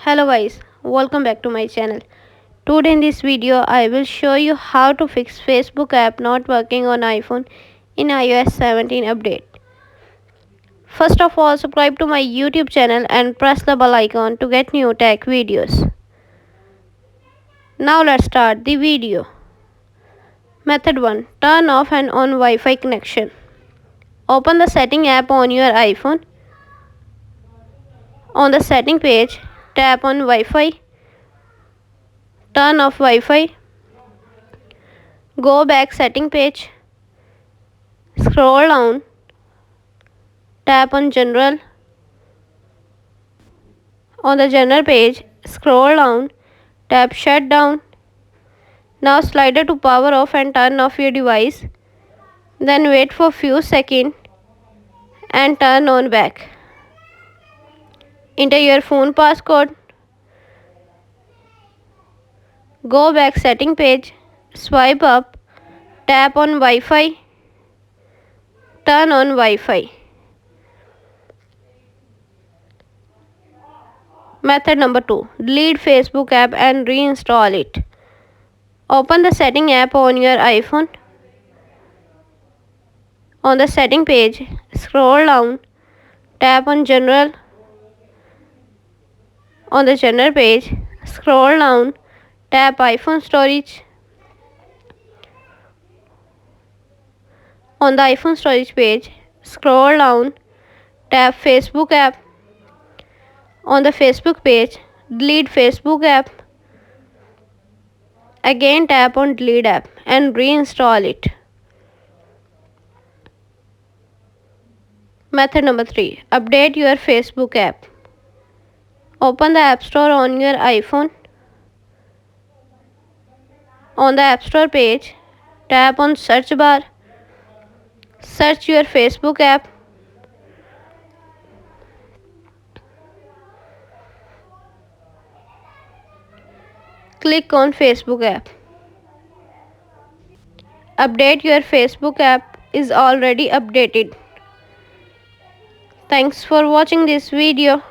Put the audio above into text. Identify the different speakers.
Speaker 1: Hello guys, welcome back to my channel. Today in this video I will show you how to fix Facebook app not working on iPhone in iOS 17 update. First of all, subscribe to my YouTube channel and press the bell icon to get new tech videos. Now let's start the video. Method 1. Turn off and on Wi-Fi connection. Open the setting app on your iPhone. On the setting page, tap on Wi-Fi. Turn off Wi-Fi. Go back setting page. Scroll down. Tap on General. On the General page, scroll down. Tap Shutdown. Now slide it to power off and turn off your device. Then wait for few seconds and turn on back. Enter your phone passcode. Go back setting page. Swipe up. Tap on Wi-Fi. Turn on Wi-Fi. Method number 2. Delete Facebook app and reinstall it. Open the setting app on your iPhone. On the setting page, scroll down. Tap on General. On the General page, scroll down. Tap iPhone storage. On the iPhone storage page, scroll down. Tap Facebook app. On the Facebook page, delete Facebook app. Again tap on delete app and reinstall it. Method number 3. Update your Facebook app. Open the App Store on your iPhone. On the App Store page, tap on search bar. Search your Facebook app. Click on Facebook app. Update your Facebook app is already updated. Thanks for watching this video.